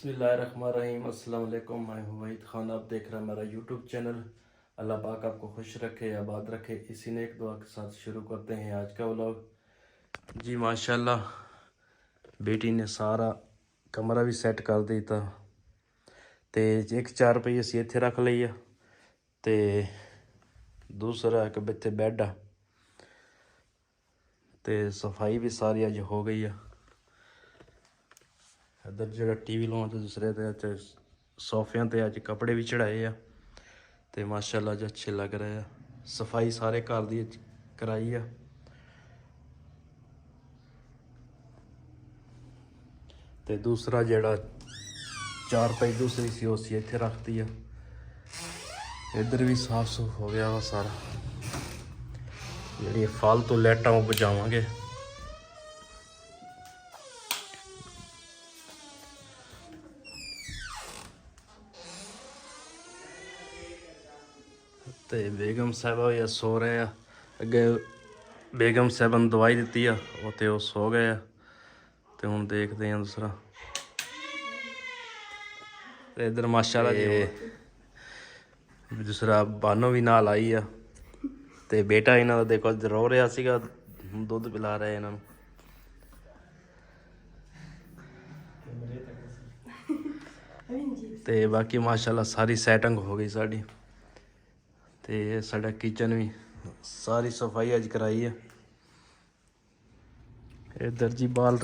बिस्मिल्लाहिर्रहमानिर्रहीम अस्सलाम वालेकुम। मैं हूँ वहीद खान, आप देख रहे हैं मेरा यूट्यूब चैनल। अल्लाह पाक आपको खुश रखे, आबाद रखे। इसी ने एक दुआ के साथ शुरू करते हैं आज का व्लॉग। जी माशाल्लाह, बेटी ने सारा कमरा भी सैट कर दिता ते एक 4 रुपये असी इत्थे रख ਲਈ ਆ ਤੇ दूसरा एक बित्ते बैड आ ते सफाई भी सारी अज हो गई है। इधर जो टीवी लाउन तो दूसरे ते सोफिया ते अज कपड़े भी चढ़ाए आ ते माशाल्लाह अज अच्छे लग रहे हैं। सफाई सारे घर दी कराई आ ते दूसरा जेड़ा 4 रुपये दूसरी सी उसी इत्थे रखती है। इधर भी साफ सूफ हो गया वा सारा। जी फालतू लाइटां वो बचावांगे। तो बेगम साहबा भी सो रहे हैं। अगे बेगम साहबा ने दवाई दी है तो सो गए हैं। तो हुण देखते हैं दूसरा। तो इधर माशाल्लाह जी दूसरा बानो भी नाल आई है। तो बेटा इन्हों का देखो रो रहा सीगा, दुध पिला रहे इन्हों। तो बाकी माशाल्लाह सारी सैटिंग हो गई साड़ी। तो साडा किचन भी सारी सफाई अज कराई है। इधर जी बाल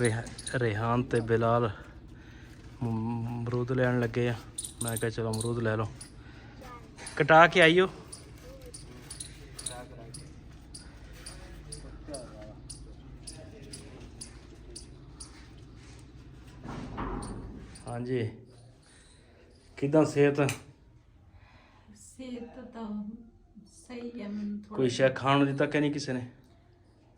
रेहान ते बिलाल अमरूद लैन लगे। मैं क्या चलो अमरूद ले लो, कटा के आइयो। हाँ जी, किदा सेहत तो सही है। कोई शायद खाण दिता कि नहीं किसी ने?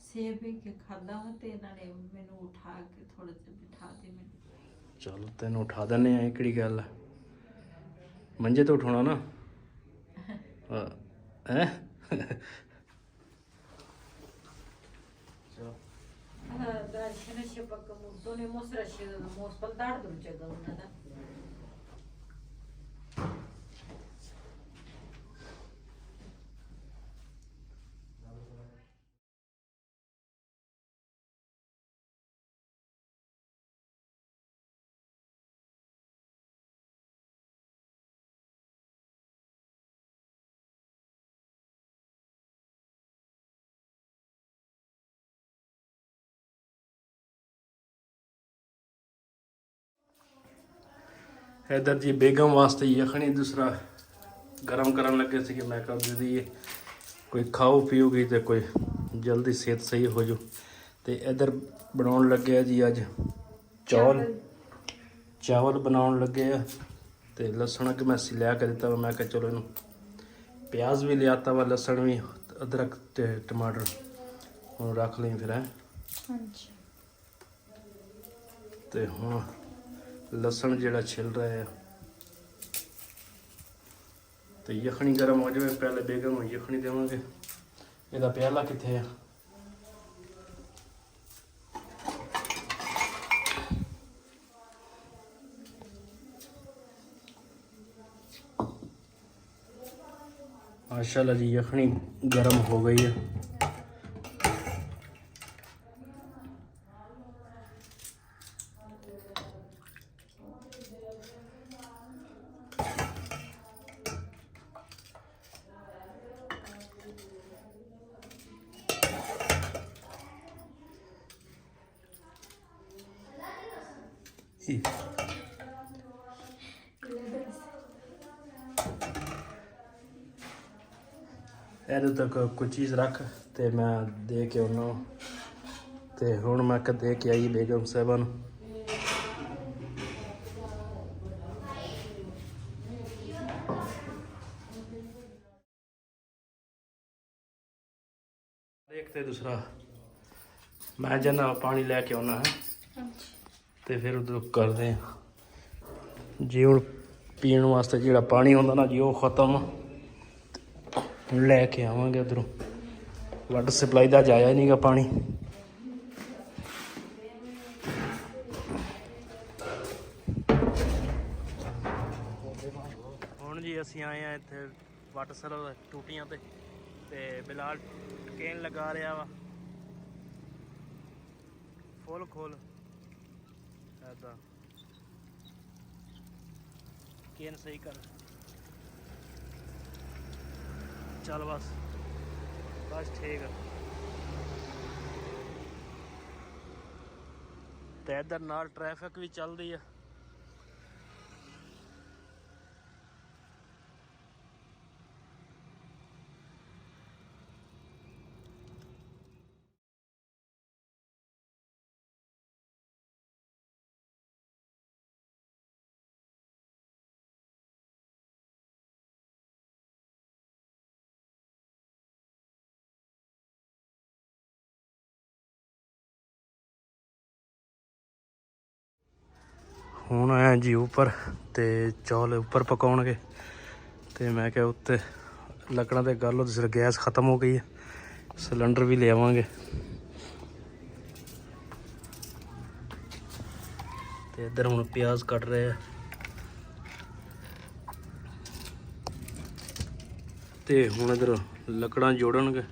सेब के खादा ते नाले मैनू उठा के थोड़ा सा बिठा दे मैनू। चलो तेन उठा देने हैं, केड़ी गल है। मंजे तो उठाना ना है। Дальше ще поки то не мусора ще мус палдар дручага вона. इधर जी बेगम वास्ते यखनी दूसरा गरम करन लगे थे कि मैं कह दे दी कोई खाओ पीओगी तो कोई जल्दी सेहत सही हो जाओ। तो इधर बनाउन लगे जी अज चावल बनाउन लगे आ। तो लसन अगे मैं लिया के दिता, मैं कहा चलो इन प्याज भी लियाता वा, लसन भी, अदरक ते टमाटर हूँ रख ली फिर है। तो हूँ लसन जड़ा छिल रहा है। तो यखनी गर्म हो जाए पहले बेगम यखनी देवांगे। ਇਹਦਾ प्याला कित्थे है? माशाल्लाह जी यखनी गर्म हो गई है। ਇਹਦੇ ਤੱਕ ਕੋਈ ਚੀਜ਼ ਰੱਖ ਤੇ ਮੈਂ ਦੇ ਕੇ ਉਹਨਾਂ ਤੇ ਹੁਣ ਮੈਂ ਦੇ ਕੇ ਆਈ ਬੇਗਮ ਸਾਹਿਬਾ ਨੂੰ। एक तो दूसरा मैं जाना पानी लैके आना है तो फिर उधर करते हैं जी। हूँ पीने वास्ते जो पानी होंदा ना जी वो खत्म लैके आवांगे उधरों। वाटर सप्लाई का जाया नहीं गा पानी। ਜੀ ਅਸੀਂ ਆਏ ਆ ਇੱਥੇ ਵਾਟਰ ਸਰਵ ਟੂਟੀਆਂ ਤੇ ਬਿਲਾਲ ਕੇਨ ਲਗਾ ਰਿਹਾ ਵਾ ਫੁੱਲ ਖੋਲ ਐਦਾਂ ਕੇਨ ਸਹੀ ਕਰ ਚੱਲ ਬਸ ਠੀਕ ਆ ਤੇ ਇੱਧਰ ਨਾਲ ਟ੍ਰੈਫਿਕ ਵੀ ਚੱਲਦੀ ਆ ਹੁਣ ਆਇਆ ਜੀ ਉੱਪਰ ਤੇ ਚੌਲ ਉੱਪਰ ਪਕਾਉਣਗੇ ਤੇ ਮੈਂ ਕਿਹਾ ਉੱਤੇ ਲੱਕੜਾਂ ਤੇ ਗੱਲ ਉਹ ਗੈਸ ਖਤਮ ਹੋ ਗਈ ਹੈ ਸਿਲੰਡਰ ਵੀ ਲਿਆਵਾਂਗੇ ਤੇ ਇੱਧਰ ਹੁਣ ਪਿਆਜ਼ ਕੱਟ ਰਹੇ ਆ ਤੇ ਹੁਣ ਇੱਧਰ ਲੱਕੜਾਂ ਜੋੜਨਗੇ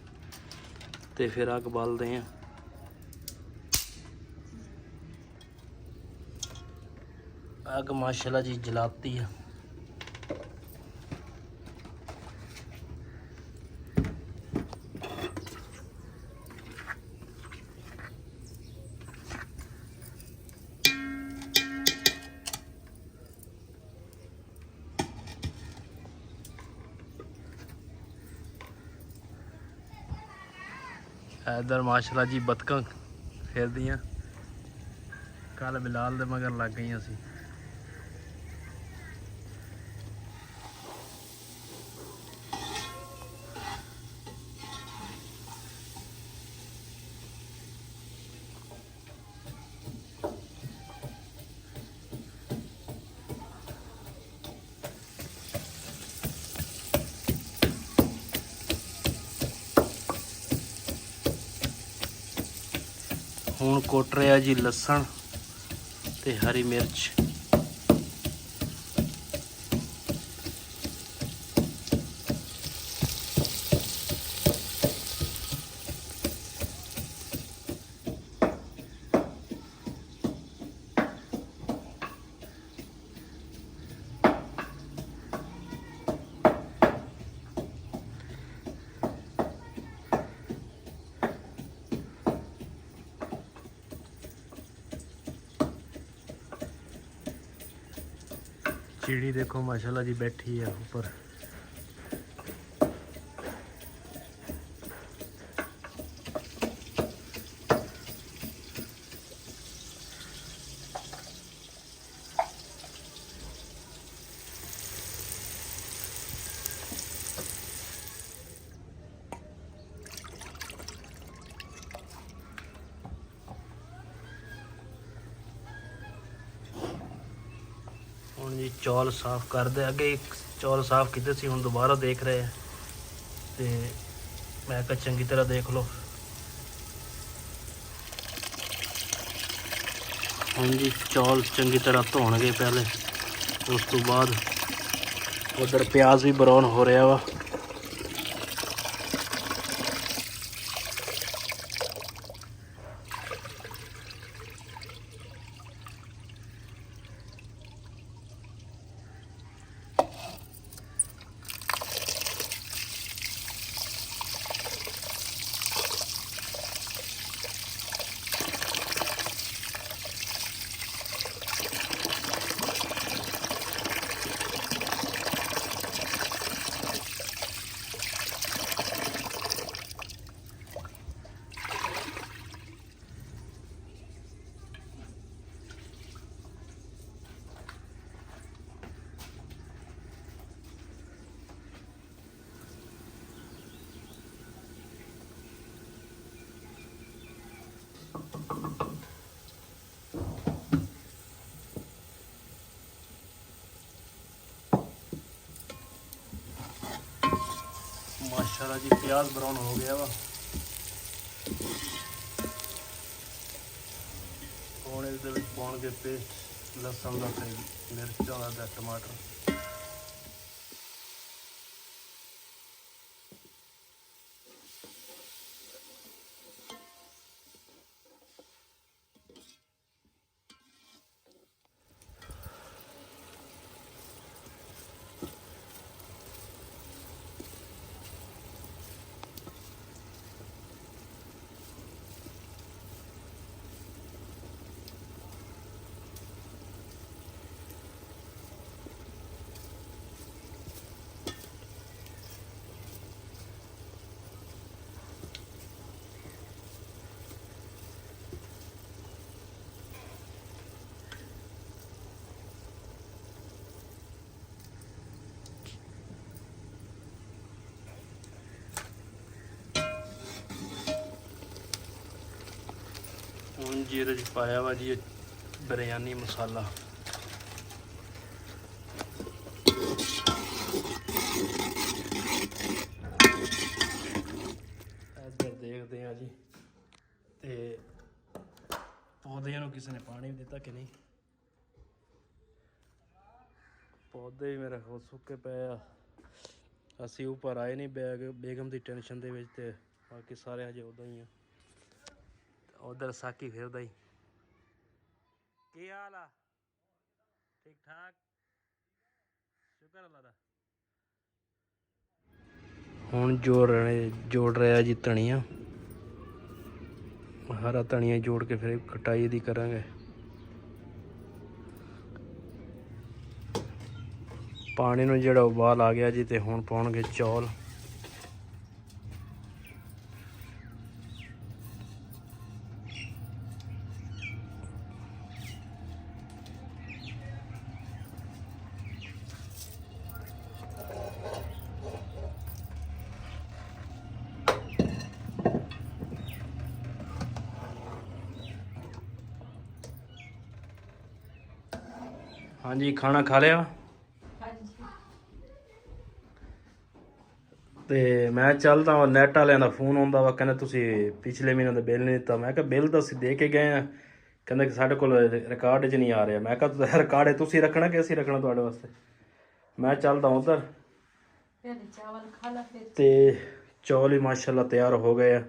ਤੇ ਫਿਰ ਅੱਗ ਬਾਲਦੇ ਆ आग माशाल्लाह जी जलाती है इधर माशाल्लाह जी बतकां फिर दियां कल बिलाल दे मगर लग गई सी ਹੁਣ ਕੁੱਟ ਰਿਹਾ ਜੀ ਲਸਣ ਤੇ ਹਰੀ ਮਿਰਚ चिड़ी देखो माशाल्लाह जी बैठी है ऊपर ਹੁਣ ਜੀ ਚੌਲ ਸਾਫ਼ ਕਰਦੇ ਅੱਗੇ ਇੱਕ ਚੌਲ ਸਾਫ਼ ਕੀਤੇ ਸੀ ਹੁਣ ਦੁਬਾਰਾ ਦੇਖ ਰਹੇ ਆ ਤੇ ਮੈਂ ਕਿਹਾ ਚੰਗੀ ਤਰ੍ਹਾਂ ਦੇਖ ਲਓ ਹੁਣ ਜੀ ਚੌਲ ਚੰਗੀ ਤਰ੍ਹਾਂ ਧੋਣਗੇ ਪਹਿਲੇ ਉਸ ਤੋਂ ਬਾਅਦ ਉਧਰ ਪਿਆਜ਼ ਵੀ ਬਰਾਊਨ ਹੋ ਰਿਹਾ ਵਾ माशाल्लाह जी प्याज ब्राउन हो गया वा ਹੁਣ ਇਹਦੇ ਵਿੱਚ ਪਾਉਣਗੇ ਪੇਸਟ ਲਸਣ ਦਾ ਤੇ ਮਿਰਚਾਂ ਦਾ ਤੇ ਟਮਾਟਰ ਹੁਣ ਜੀ ਇਹਦੇ 'ਚ ਪਾਇਆ ਵਾ ਜੀ ਬਿਰਿਆਨੀ ਮਸਾਲਾ। ਇੱਧਰ ਦੇਖਦੇ ਆ ਜੀ, ਤੇ ਪੌਦਿਆਂ ਨੂੰ ਕਿਸੇ ਨੇ ਪਾਣੀ ਵੀ ਦਿੱਤਾ ਕਿ ਨਹੀਂ। ਪੌਦੇ ਵੀ ਮੇਰੇ ਕੋਲ ਸੁੱਕੇ ਪਏ ਆ। ਅਸੀਂ ਉੱਪਰ ਆਏ ਨਹੀਂ ਬੇਗਮ ਦੀ ਟੈਨਸ਼ਨ ਦੇ ਵਿੱਚ, ਤੇ ਬਾਕੀ ਸਾਰੇ ਹਜੇ ਉੱਦਾਂ ਹੀ ਆ। ਉਧਰ ਸਾਕੀ ਫਿਰਦਾ ਹੀ। ਕੀ ਹਾਲ ਆ? ਠੀਕ ਠਾਕ, ਸ਼ੁਕਰ ਅੱਲਾ ਦਾ। ਹੁਣ ਜੋੜ ਰਿਹਾ ਜੀ ਧਨੀਆ, ਹਰਾ ਧਨੀਆ ਜੋੜ ਕੇ ਫਿਰ ਕਟਾਈ ਦੀ ਕਰਾਂਗੇ। ਪਾਣੀ ਨੂੰ ਜਿਹੜਾ ਉਬਾਲ ਆ ਗਿਆ ਜੀ, ਤੇ ਹੁਣ ਪਾਉਣਗੇ ਚੌਲ। ਹਾਂਜੀ, ਖਾਣਾ ਖਾ ਲਿਆ। ਹਾਂਜੀ। ਤੇ ਮੈਂ ਚੱਲਦਾ ਵਾ, ਨੈਟ ਵਾਲਿਆਂ ਦਾ ਫੋਨ ਆਉਂਦਾ ਵਾ, ਕਹਿੰਦੇ ਤੁਸੀਂ ਪਿਛਲੇ ਮਹੀਨੇ ਦਾ ਬਿੱਲ ਨਹੀਂ ਦਿੱਤਾ। ਮੈਂ ਕਿਹਾ ਬਿੱਲ ਤਾਂ ਅਸੀਂ ਦੇ ਕੇ ਗਏ ਆ। ਕਹਿੰਦੇ ਕਿ ਸਾਡੇ ਕੋਲ ਰਿਕਾਰਡ 'ਚ ਨਹੀਂ ਆ ਰਿਹਾ। ਮੈਂ ਕਿਹਾ ਰਿਕਾਰਡ ਤੁਸੀਂ ਰੱਖਣਾ ਕਿ ਅਸੀਂ ਰੱਖਣਾ ਤੁਹਾਡੇ ਵਾਸਤੇ। ਮੈਂ ਚੱਲਦਾ ਉੱਧਰ। पहले चावल खा ला फिर ਤੇ ਚੌਲ ਹੀ ਮਾਸ਼ਾਅੱਲਾ ਤਿਆਰ ਹੋ ਗਏ ਆ।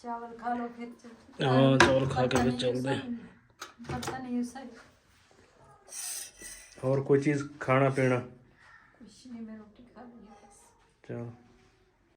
चावल खा लो फिर ਹਾਂ, ਚੌਲ ਖਾ ਕੇ ਫਿਰ ਚੱਲਦੇ। पता नहीं सही ਹੋਰ ਕੋਈ ਚੀਜ਼ ਖਾਣਾ ਪੀਣਾ? कुछ नहीं, मैं रोटी खा ली बस। ਚਲੋ।